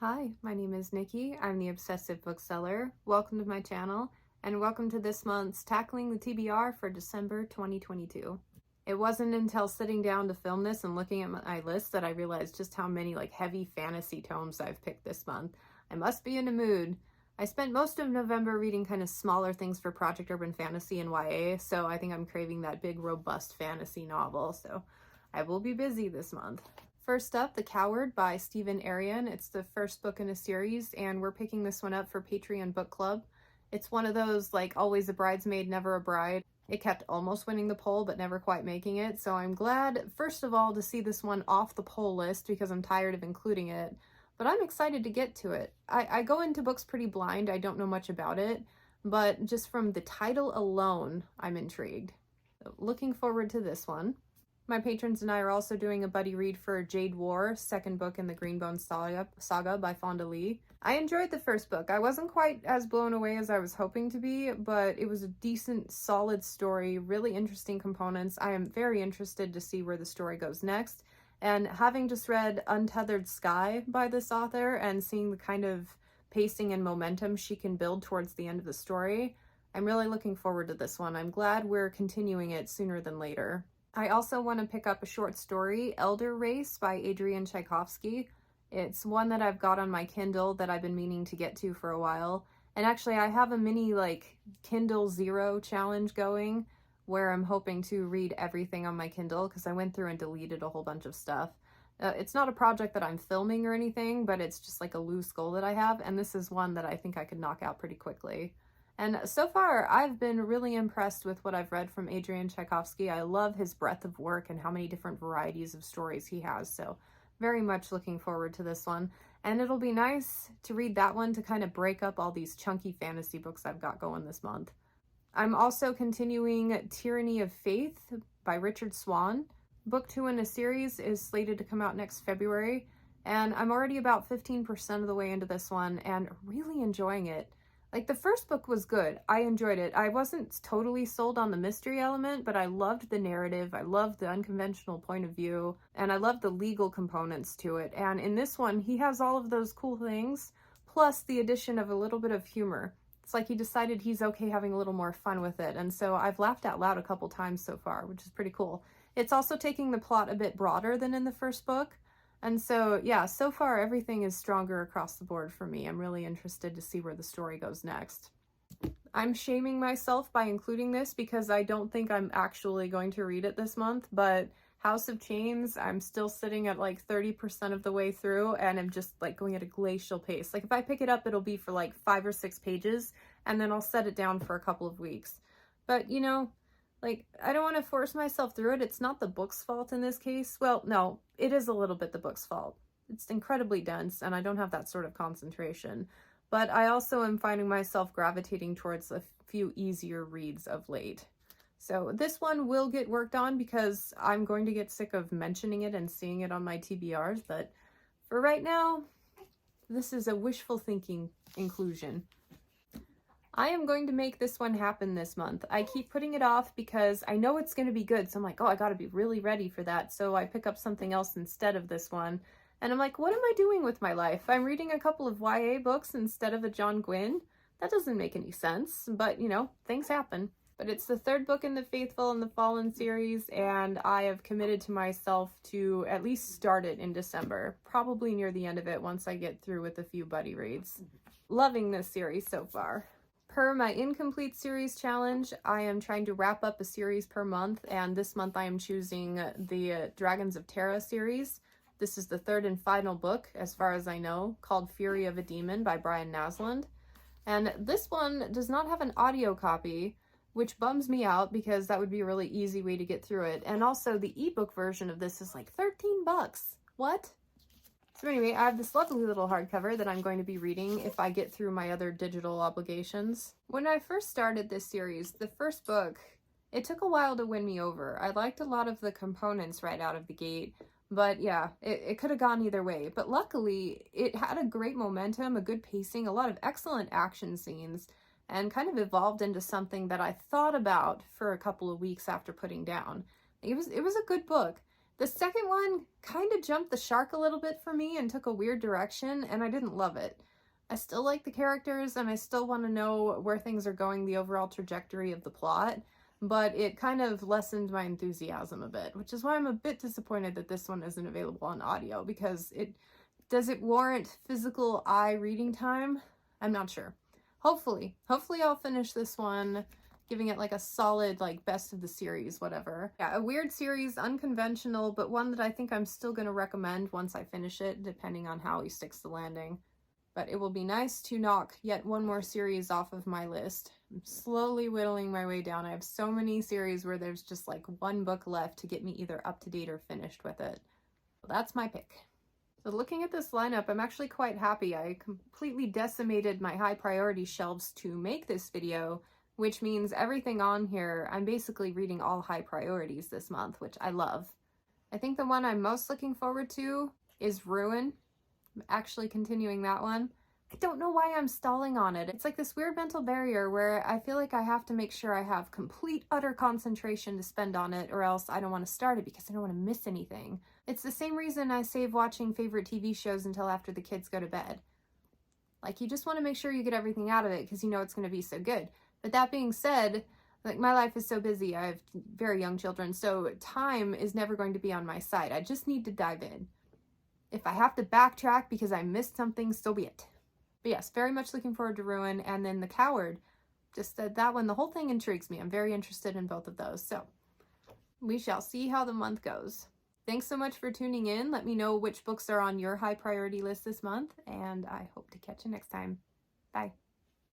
Hi, my name is Nikki. I'm the Obsessive Bookseller. Welcome to my channel, and welcome to this month's Tackling the TBR for December 2022. It wasn't until sitting down to film this and looking at my list that I realized just how many heavy fantasy tomes I've picked this month. I must be in a mood. I spent most of November reading kind of smaller things for Project Urban Fantasy and YA, so I think I'm craving that big, robust fantasy novel, so I will be busy this month. First up, The Coward by Stephen Arion. It's the first book in a series, and we're picking this one up for Patreon Book Club. It's one of those, always a bridesmaid, never a bride. It kept almost winning the poll, but never quite making it, so I'm glad, first of all, to see this one off the poll list because I'm tired of including it, but I'm excited to get to it. I go into books pretty blind. I don't know much about it, but just from the title alone, I'm intrigued. So looking forward to this one. My patrons and I are also doing a buddy read for Jade War, second book in the Greenbone saga by Fonda Lee. I enjoyed the first book. I wasn't quite as blown away as I was hoping to be, but it was a decent, solid story, really interesting components. I am very interested to see where the story goes next. And having just read Untethered Sky by this author and seeing the kind of pacing and momentum she can build towards the end of the story, I'm really looking forward to this one. I'm glad we're continuing it sooner than later. I also want to pick up a short story, Elder Race by Adrian Tchaikovsky. It's one that I've got on my Kindle that I've been meaning to get to for a while. And actually I have a mini Kindle Zero challenge going where I'm hoping to read everything on my Kindle because I went through and deleted a whole bunch of stuff. It's not a project that I'm filming or anything, but it's just a loose goal that I have, and this is one that I think I could knock out pretty quickly. And so far, I've been really impressed with what I've read from Adrian Tchaikovsky. I love his breadth of work and how many different varieties of stories he has, so very much looking forward to this one. And it'll be nice to read that one to kind of break up all these chunky fantasy books I've got going this month. I'm also continuing Tyranny of Faith by Richard Swan. Book 2 in a series is slated to come out next February, and I'm already about 15% of the way into this one and really enjoying it. The first book was good. I enjoyed it. I wasn't totally sold on the mystery element, but I loved the narrative. I loved the unconventional point of view, and I loved the legal components to it. And in this one, he has all of those cool things, plus the addition of a little bit of humor. It's like he decided he's okay having a little more fun with it, and so I've laughed out loud a couple times so far, which is pretty cool. It's also taking the plot a bit broader than in the first book. And so, yeah, so far everything is stronger across the board for me. I'm really interested to see where the story goes next. I'm shaming myself by including this because I don't think I'm actually going to read it this month, but House of Chains, I'm still sitting at 30% of the way through, and I'm just going at a glacial pace. If I pick it up, it'll be for 5 or 6 pages, and then I'll set it down for a couple of weeks. But, I don't want to force myself through it. It's not the book's fault in this case. Well, no, it is a little bit the book's fault. It's incredibly dense, and I don't have that sort of concentration. But I also am finding myself gravitating towards a few easier reads of late. So this one will get worked on because I'm going to get sick of mentioning it and seeing it on my TBRs, but for right now, this is a wishful thinking inclusion. I am going to make this one happen this month. I keep putting it off because I know it's going to be good, so I'm like, oh, I gotta be really ready for that, so I pick up something else instead of this one. And I'm like, what am I doing with my life? I'm reading a couple of YA books instead of a John Gwynne? That doesn't make any sense, but things happen. But it's the third book in the Faithful and the Fallen series, and I have committed to myself to at least start it in December, probably near the end of it once I get through with a few buddy reads. Loving this series so far. Per my incomplete series challenge, I am trying to wrap up a series per month, and this month I am choosing the Dragons of Terra series. This is the third and final book, as far as I know, called Fury of a Demon by Brian Naslund. And this one does not have an audio copy, which bums me out because that would be a really easy way to get through it. And also the ebook version of this is 13 bucks. What? So anyway, I have this lovely little hardcover that I'm going to be reading if I get through my other digital obligations. When I first started this series, the first book, it took a while to win me over. I liked a lot of the components right out of the gate, but yeah, it could have gone either way. But luckily, it had a great momentum, a good pacing, a lot of excellent action scenes, and kind of evolved into something that I thought about for a couple of weeks after putting down. It was a good book. The second one kind of jumped the shark a little bit for me and took a weird direction, and I didn't love it. I still like the characters and I still want to know where things are going, the overall trajectory of the plot, but it kind of lessened my enthusiasm a bit, which is why I'm a bit disappointed that this one isn't available on audio, because does it warrant physical eye reading time? I'm not sure. Hopefully I'll finish this one, giving it like a solid, like, best of the series, whatever. Yeah, a weird series, unconventional, but one that I think I'm still gonna recommend once I finish it, depending on how he sticks the landing. But it will be nice to knock yet one more series off of my list. I'm slowly whittling my way down. I have so many series where there's just like one book left to get me either up to date or finished with it. So that's my pick. So looking at this lineup, I'm actually quite happy. I completely decimated my high priority shelves to make this video, which means everything on here, I'm basically reading all high priorities this month, which I love. I think the one I'm most looking forward to is Ruin. I'm actually continuing that one. I don't know why I'm stalling on it. It's like this weird mental barrier where I feel like I have to make sure I have complete, utter concentration to spend on it, or else I don't want to start it because I don't want to miss anything. It's the same reason I save watching favorite TV shows until after the kids go to bed. Like, you just want to make sure you get everything out of it because you know it's going to be so good. But that being said, like, my life is so busy. I have very young children, so time is never going to be on my side. I just need to dive in. If I have to backtrack because I missed something, so be it. But yes, very much looking forward to Ruin. And then The Coward, just that one, the whole thing intrigues me. I'm very interested in both of those. So we shall see how the month goes. Thanks so much for tuning in. Let me know which books are on your high priority list this month, and I hope to catch you next time. Bye.